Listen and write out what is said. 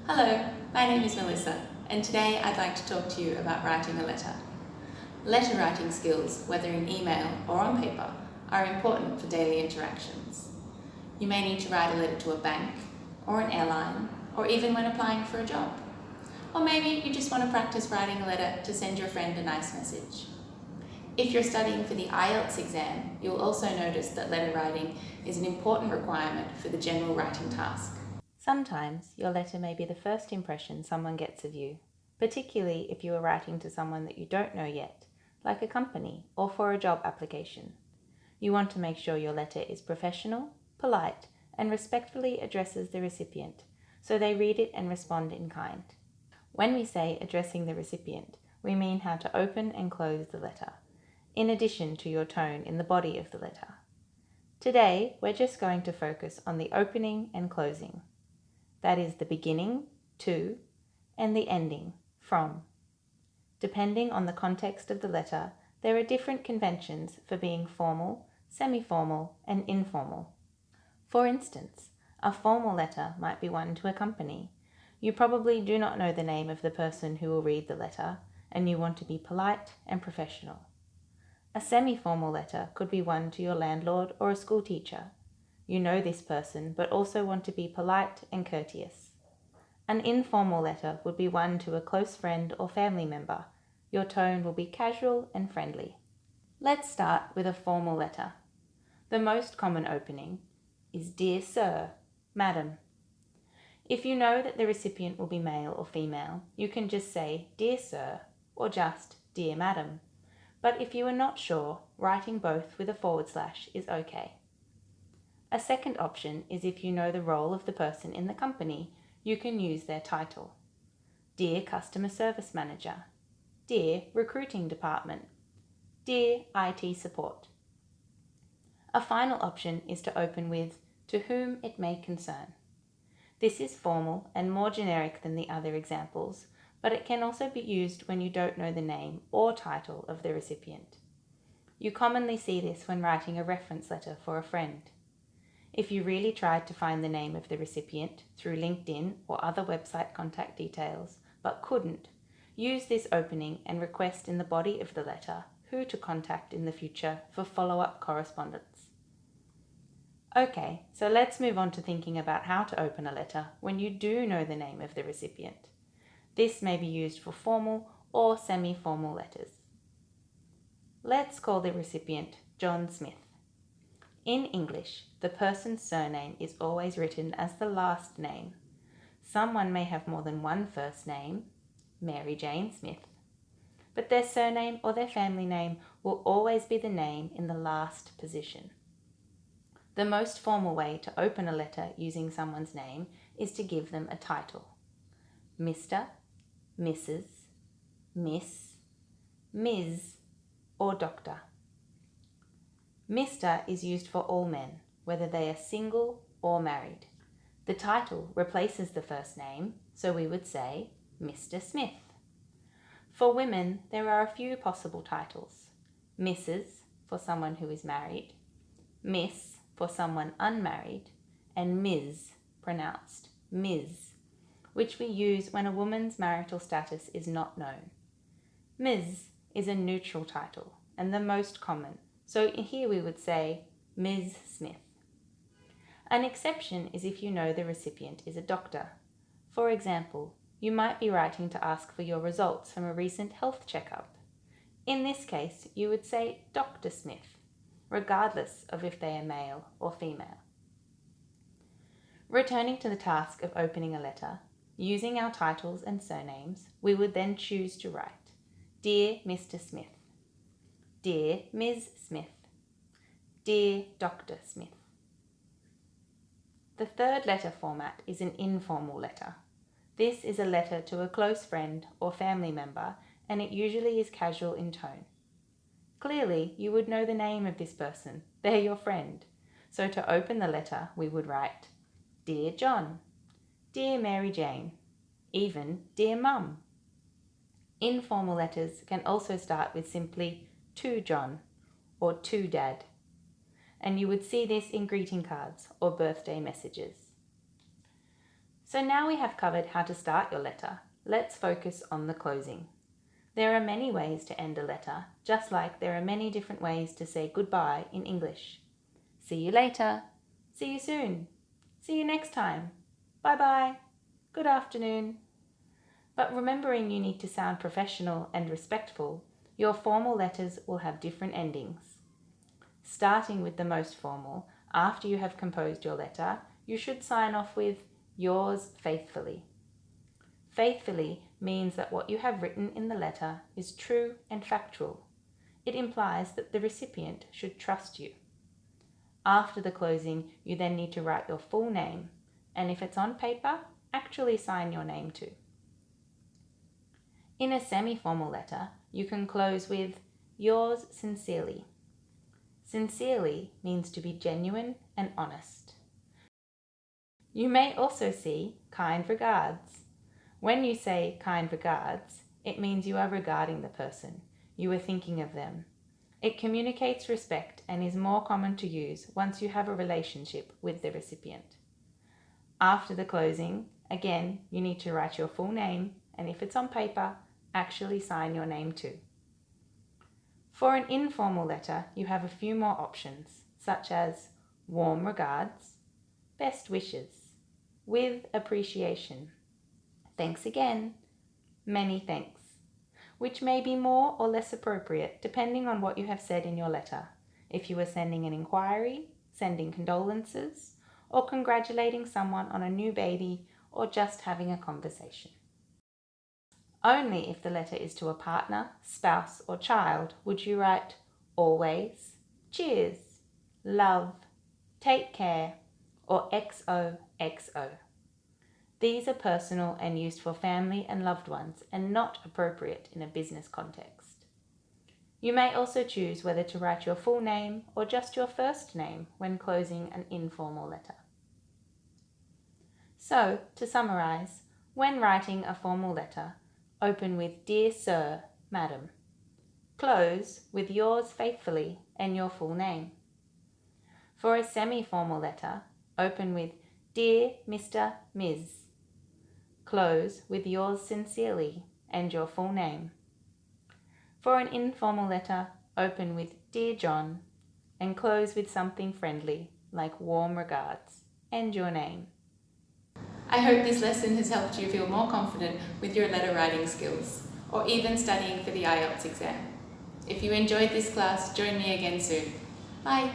Hello, my name is Melissa, and today I'd like to talk to you about writing a letter. Letter writing skills, whether in email or on paper, are important for daily interactions. You may need to write a letter to a bank, or an airline, or even when applying for a job. Or maybe you just want to practice writing a letter to send your friend a nice message. If you're studying for the IELTS exam, you'll also notice that letter writing is an important requirement for the general writing task. Sometimes your letter may be the first impression someone gets of you, particularly if you are writing to someone that you don't know yet, like a company or for a job application. You want to make sure your letter is professional, polite, and respectfully addresses the recipient, so they read it and respond in kind. When we say addressing the recipient, we mean how to open and close the letter, in addition to your tone in the body of the letter. Today, we're just going to focus on the opening and closing. That is the beginning, to, and the ending, from. Depending on the context of the letter, there are different conventions for being formal, semi-formal, and informal. For instance, a formal letter might be one to a company. You probably do not know the name of the person who will read the letter, and you want to be polite and professional. A semi-formal letter could be one to your landlord or a school teacher. You know this person, but also want to be polite and courteous. An informal letter would be one to a close friend or family member. Your tone will be casual and friendly. Let's start with a formal letter. The most common opening is Dear Sir, Madam. If you know that the recipient will be male or female, you can just say Dear Sir or just Dear Madam. But if you are not sure, writing both with a / is okay. A second option is if you know the role of the person in the company, you can use their title. Dear Customer Service Manager, Dear Recruiting Department, Dear IT Support. A final option is to open with To whom it may concern. This is formal and more generic than the other examples, but it can also be used when you don't know the name or title of the recipient. You commonly see this when writing a reference letter for a friend. If you really tried to find the name of the recipient through LinkedIn or other website contact details, but couldn't, use this opening and request in the body of the letter who to contact in the future for follow-up correspondence. Okay, so let's move on to thinking about how to open a letter when you do know the name of the recipient. This may be used for formal or semi-formal letters. Let's call the recipient John Smith. In English, the person's surname is always written as the last name. Someone may have more than one first name, Mary Jane Smith, but their surname or their family name will always be the name in the last position. The most formal way to open a letter using someone's name is to give them a title. Mr., Mrs., Miss, Ms., or Doctor. Mr. is used for all men, whether they are single or married. The title replaces the first name, so we would say Mr. Smith. For women, there are a few possible titles. Mrs. for someone who is married, Miss for someone unmarried, and Ms, pronounced Ms, which we use when a woman's marital status is not known. Ms is a neutral title and the most common, so here we would say Ms. Smith. An exception is if you know the recipient is a doctor. For example, you might be writing to ask for your results from a recent health checkup. In this case, you would say Dr. Smith, regardless of if they are male or female. Returning to the task of opening a letter, using our titles and surnames, we would then choose to write Dear Mr. Smith, Dear Ms. Smith, Dear Dr. Smith. The third letter format is an informal letter. This is a letter to a close friend or family member, and it usually is casual in tone. Clearly, you would know the name of this person. They're your friend. So to open the letter, we would write Dear John, Dear Mary Jane, even Dear Mum. Informal letters can also start with simply To John or To Dad, and you would see this in greeting cards or birthday messages. So now we have covered how to start your letter. Let's focus on the closing. There are many ways to end a letter, just like there are many different ways to say goodbye in English. See you later. See you soon. See you next time. Bye-bye. Good afternoon. But remembering you need to sound professional and respectful, your formal letters will have different endings. Starting with the most formal, after you have composed your letter, you should sign off with yours faithfully. Faithfully means that what you have written in the letter is true and factual. It implies that the recipient should trust you. After the closing, you then need to write your full name, and if it's on paper, actually sign your name too. In a semi-formal letter, you can close with yours sincerely. Sincerely means to be genuine and honest. You may also see kind regards. When you say kind regards, it means you are regarding the person. You are thinking of them. It communicates respect and is more common to use once you have a relationship with the recipient. After the closing, again, you need to write your full name, and if it's on paper, actually sign your name too. For an informal letter, you have a few more options, such as warm regards, best wishes, with appreciation, thanks again, many thanks, which may be more or less appropriate depending on what you have said in your letter. If you are sending an inquiry, sending condolences, or congratulating someone on a new baby, or just having a conversation. Only if the letter is to a partner, spouse, or child would you write always, cheers, love, take care, or XOXO. These are personal and used for family and loved ones and not appropriate in a business context. You may also choose whether to write your full name or just your first name when closing an informal letter. So, to summarize, when writing a formal letter, open with Dear Sir, Madam. Close with yours faithfully and your full name. For a semi-formal letter, open with Dear Mr. Ms. Close with yours sincerely and your full name. For an informal letter, open with Dear John and close with something friendly like warm regards and your name. I hope this lesson has helped you feel more confident with your letter writing skills, or even studying for the IELTS exam. If you enjoyed this class, join me again soon. Bye!